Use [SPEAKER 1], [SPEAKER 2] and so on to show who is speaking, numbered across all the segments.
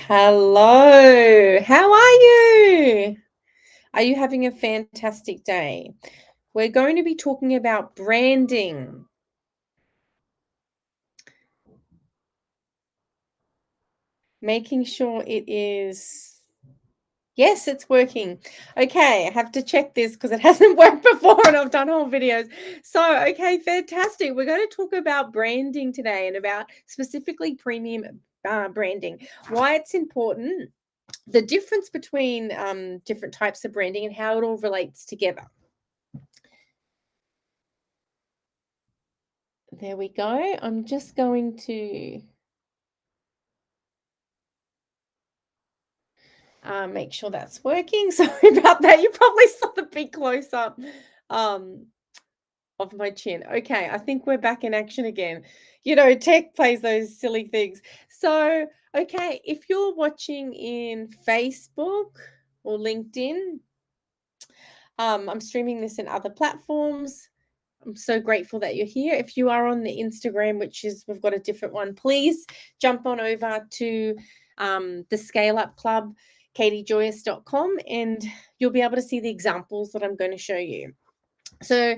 [SPEAKER 1] Hello, how are you? Are you having a fantastic day? We're going to be talking about branding, making sure it is. Yes, it's working. Okay, I have to check this because it hasn't worked before and I've done whole videos. So, okay, fantastic. We're going to talk about branding today and about specifically premium branding, why it's important, the difference between different types of branding and how it all relates together. There we go. I'm just going to make sure that's working. Sorry about that. You probably saw the big close up um, of my chin. Okay, I think we're back in action again. You know, tech plays those silly things. So, okay, if you're watching in Facebook or LinkedIn, I'm streaming this in other platforms. I'm so grateful that you're here. If you are on the Instagram, which is we've got a different one, please jump on over to the Scale Up Club, katiejoyous.com, and you'll be able to see the examples that I'm going to show you. So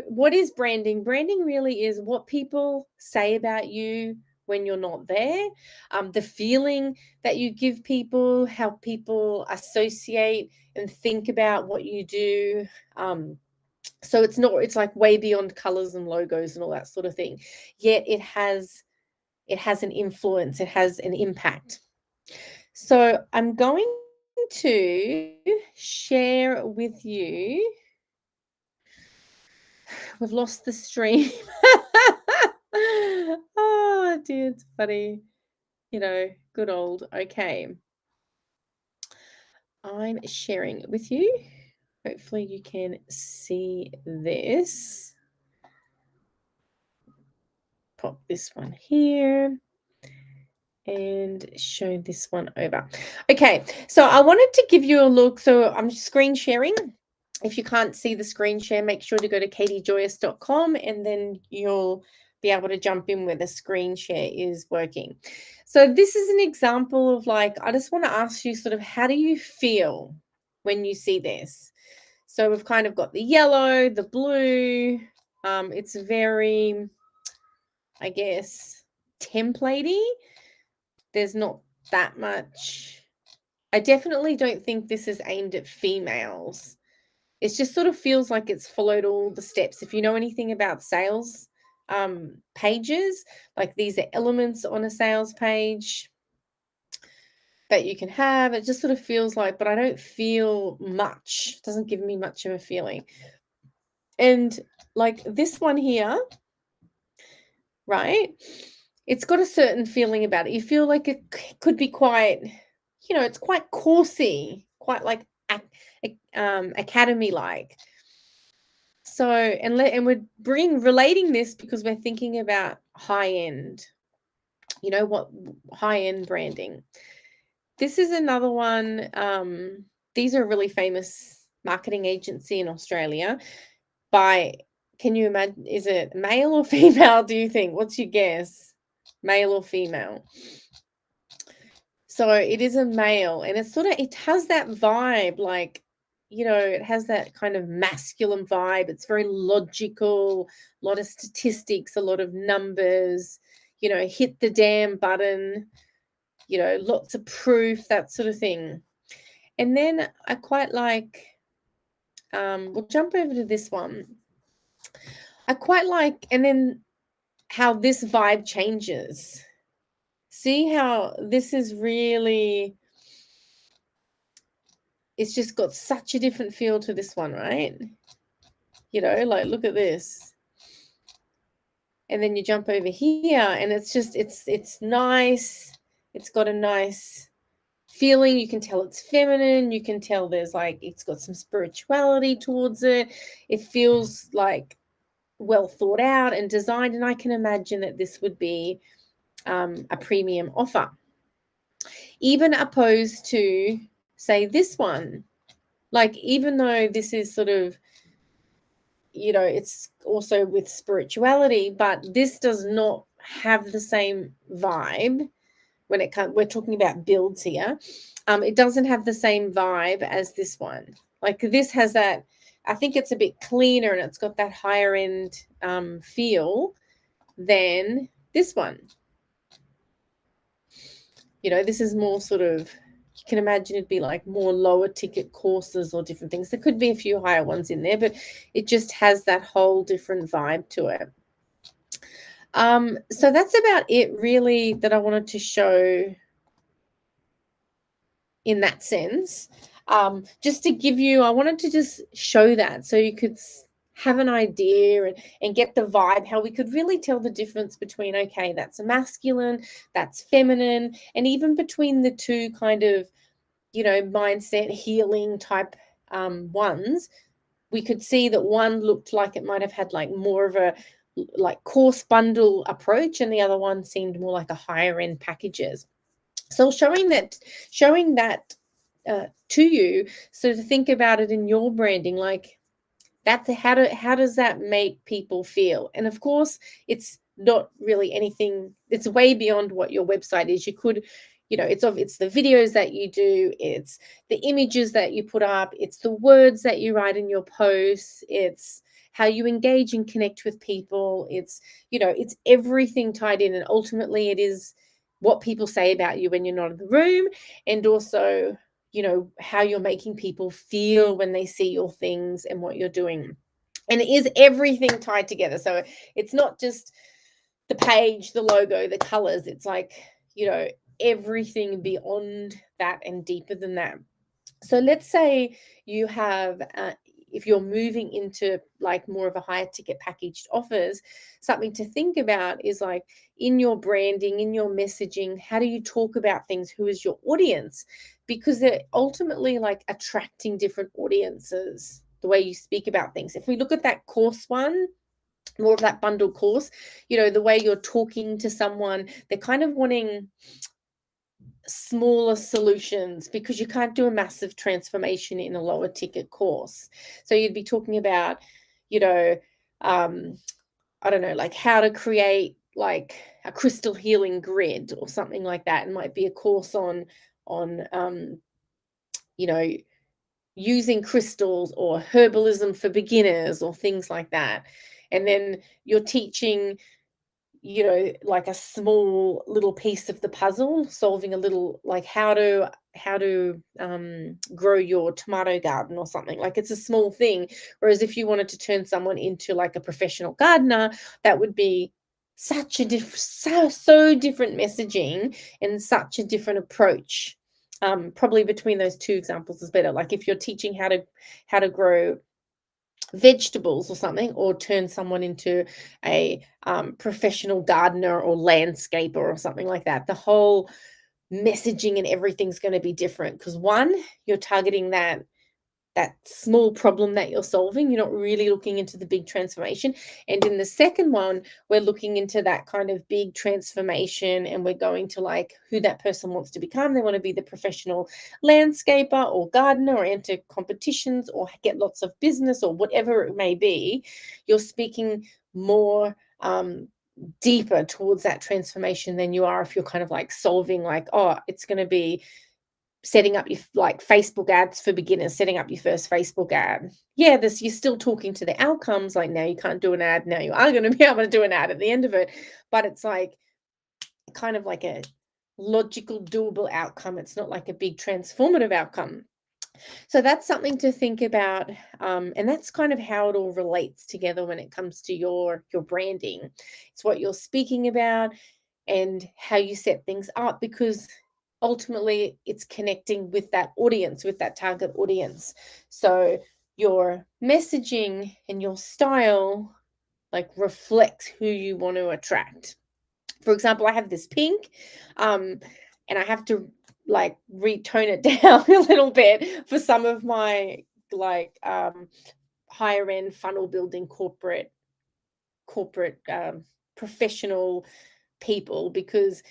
[SPEAKER 1] what is branding? Branding really is what people say about you when you're not there, the feeling that you give people, how people associate and think about what you do. So it's like way beyond colors and logos and all that sort of thing, yet it has an influence, it has an impact. So I'm going to share with you. We've lost the stream. Oh dear, it's funny, good old. Okay, I'm sharing it with you. Hopefully you can see this. Pop this one here and show this one over. Okay, so I wanted to give you a look. So I'm screen sharing. If you can't see the screen share, make sure to go to katiejoyous.com and then you'll be able to jump in where the screen share is working. So this is an example of I just want to ask you sort of, how do you feel when you see this? So we've kind of got the yellow, the blue. It's very, I guess, templatey. There's not that much. I definitely don't think this is aimed at females. It just sort of feels like it's followed all the steps. If you know anything about sales pages, like these are elements on a sales page that you can have. It just sort of feels like, but I don't feel much. It doesn't give me much of a feeling. And like this one here, right? It's got a certain feeling about it. You feel like it could be quite, it's quite coursey, quite like academy like. So, and we're relating this because we're thinking about high end, what high end branding. This is another one. These are a really famous marketing agency in Australia. Can you imagine, is it male or female, do you think? What's your guess? Male or female? So it is a male, and it has that vibe, it has that kind of masculine vibe. It's very logical, a lot of statistics, a lot of numbers, hit the damn button, lots of proof, that sort of thing. And then I quite like, we'll jump over to this one. I quite like, and then how this vibe changes. See how this is really, it's just got such a different feel to this one, right? Look at this. And then you jump over here and it's just, it's nice. It's got a nice feeling. You can tell it's feminine. You can tell there's it's got some spirituality towards it. It feels like well thought out and designed. And I can imagine that this would be a premium offer. Even opposed to, say, this one. Even though this is sort of, it's also with spirituality, but this does not have the same vibe when it comes, we're talking about builds here. It doesn't have the same vibe as this one. Like this has that, I think it's a bit cleaner and it's got that higher end feel than this one. You know, this is more sort of, you can imagine it'd be like more lower ticket courses or different things. There could be a few higher ones in there, but it just has that whole different vibe to it. So that's about it really that I wanted to show in that sense. Just to give you, I wanted to just show that so you could have an idea and get the vibe, how we could really tell the difference between, okay, that's a masculine, that's feminine, and even between the two kind of, you know, mindset healing type ones. We could see that one looked like it might have had like more of a like course bundle approach, and the other one seemed more like a higher end packages. So showing that to you, so to think about it in your branding, like that's how does that make people feel? And of course, it's not really anything. It's way beyond what your website is. You could, you know, it's the videos that you do, it's the images that you put up, it's the words that you write in your posts, it's how you engage and connect with people. It's, you know, it's everything tied in, and ultimately it is what people say about you when you're not in the room, and also, you know, how you're making people feel when they see your things and what you're doing. And it is everything tied together. So it's not just the page, the logo, the colors. It's like, you know, everything beyond that and deeper than that. So let's say you have, if you're moving into like more of a higher ticket packaged offers, something to think about is like in your branding, in your messaging, how do you talk about things? Who is your audience? Because they're ultimately like attracting different audiences, the way you speak about things. If we look at that course one, more of that bundle course, you know, the way you're talking to someone, they're kind of wanting smaller solutions because you can't do a massive transformation in a lower ticket course. So you'd be talking about, you know, I don't know, like how to create like a crystal healing grid or something like that. It might be a course on you know, using crystals or herbalism for beginners or things like that. And then you're teaching, you know, like a small little piece of the puzzle, solving a little, like how to grow your tomato garden or something. Like it's a small thing. Whereas if you wanted to turn someone into like a professional gardener, that would be such a so different messaging and such a different approach. Probably between those two examples is better. Like if you're teaching how to grow vegetables or something, or turn someone into a professional gardener or landscaper or something like that, the whole messaging and everything's going to be different, because one, you're targeting that small problem that you're solving. You're not really looking into the big transformation. And in the second one, we're looking into that kind of big transformation, and we're going to like who that person wants to become. They want to be the professional landscaper or gardener or enter competitions or get lots of business or whatever it may be. You're speaking more deeper towards that transformation than you are if you're kind of like solving like, oh, it's going to be setting up your like Facebook ads for beginners, setting up your first Facebook ad. Yeah, this, you're still talking to the outcomes, like now you can't do an ad, now you are going to be able to do an ad at the end of it, but it's like kind of like a logical, doable outcome. It's not like a big transformative outcome. So that's something to think about, and that's kind of how it all relates together when it comes to your branding. It's what you're speaking about and how you set things up, because ultimately it's connecting with that audience, with that target audience. So your messaging and your style like reflects who you want to attract. For example, I have this pink, and I have to like retone it down a little bit for some of my like higher end funnel building corporate professional people, because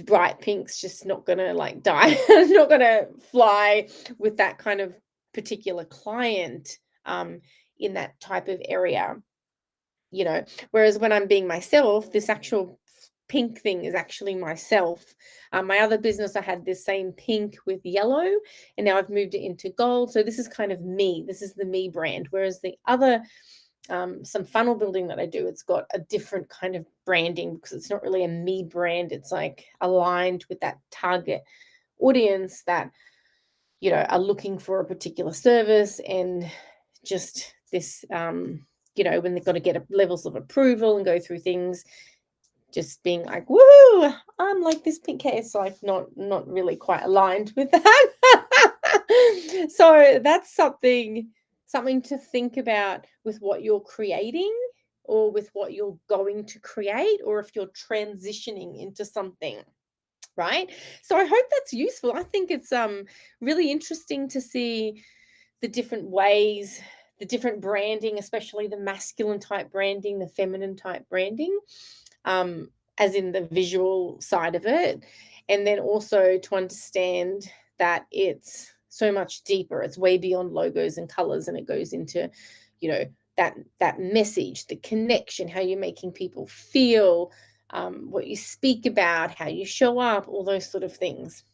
[SPEAKER 1] bright pink's just not gonna like die. It's not gonna fly with that kind of particular client in that type of area, you know. Whereas when I'm being myself, this actual pink thing is actually myself. My other business, I had this same pink with yellow, and now I've moved it into gold. So this is kind of me. This is the me brand. Whereas the other, some funnel building that I do, it's got a different kind of branding because it's not really a me brand. It's like aligned with that target audience that, you know, are looking for a particular service, and just this, you know, when they've got to get levels of approval and go through things, just being like, woo, I'm like this pink hair. It's like not really quite aligned with that. So that's something to think about with what you're creating, or with what you're going to create, or if you're transitioning into something, right? So I hope that's useful. I think it's really interesting to see the different ways, the different branding, especially the masculine type branding, the feminine type branding, as in the visual side of it. And then also to understand that it's so much deeper. It's way beyond logos and colors, and it goes into, you know, that message, the connection, how you're making people feel, what you speak about, how you show up, all those sort of things.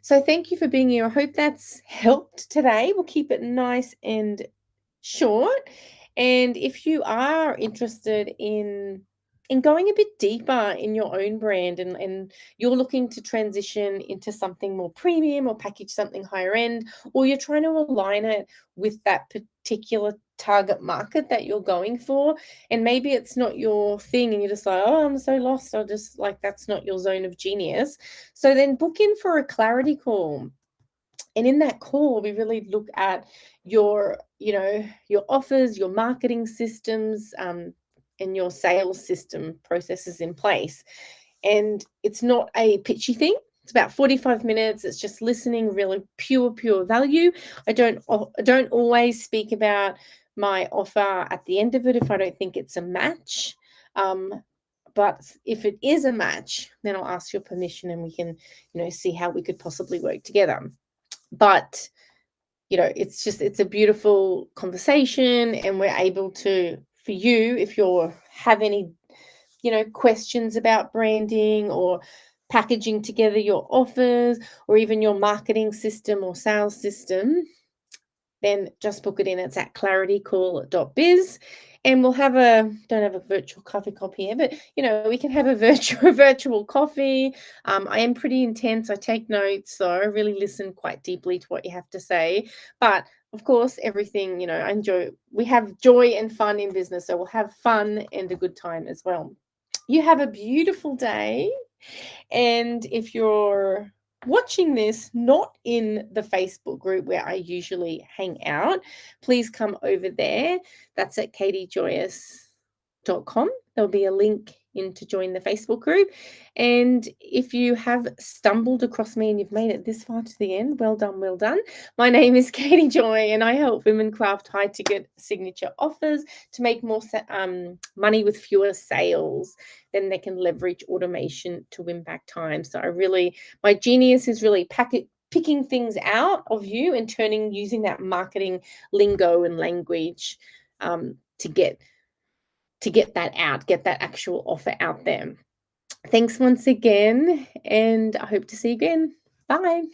[SPEAKER 1] So thank you for being here. I hope that's helped today. We'll keep it nice and short. And if you are interested in going a bit deeper in your own brand, and you're looking to transition into something more premium or package something higher end, or you're trying to align it with that particular target market that you're going for, and maybe it's not your thing and you're just like, oh, I'm so lost, or just like that's not your zone of genius, so then book in for a clarity call. And in that call, we really look at your, you know, your offers, your marketing systems, and your sales system processes in place. And it's not a pitchy thing. It's about 45 minutes. It's just listening, really pure value. I don't always speak about my offer at the end of it if I don't think it's a match. But if it is a match, then I'll ask your permission, and we can, you know, see how we could possibly work together. But, you know, it's a beautiful conversation, and we're able to, for you, if you have any, you know, questions about branding or packaging together your offers, or even your marketing system or sales system, then just book it in. It's at claritycall.biz. And we'll have don't have a virtual coffee cup here, but, you know, we can have a virtual coffee. I am pretty intense. I take notes, so I really listen quite deeply to what you have to say. But of course, everything, you know, I enjoy. We have joy and fun in business, so we'll have fun and a good time as well. You have a beautiful day. And if you're watching this not in the Facebook group where I usually hang out, please come over there. That's at katiejoyous.com. There'll be a link in to join the Facebook group. And if you have stumbled across me and you've made it this far to the end, well done, well done. My name is Katie Joy, and I help women craft high ticket signature offers to make more money with fewer sales. Then they can leverage automation to win back time. So my genius is really picking things out of you and using that marketing lingo and language, to get that out, get that actual offer out there. Thanks once again, and I hope to see you again. Bye.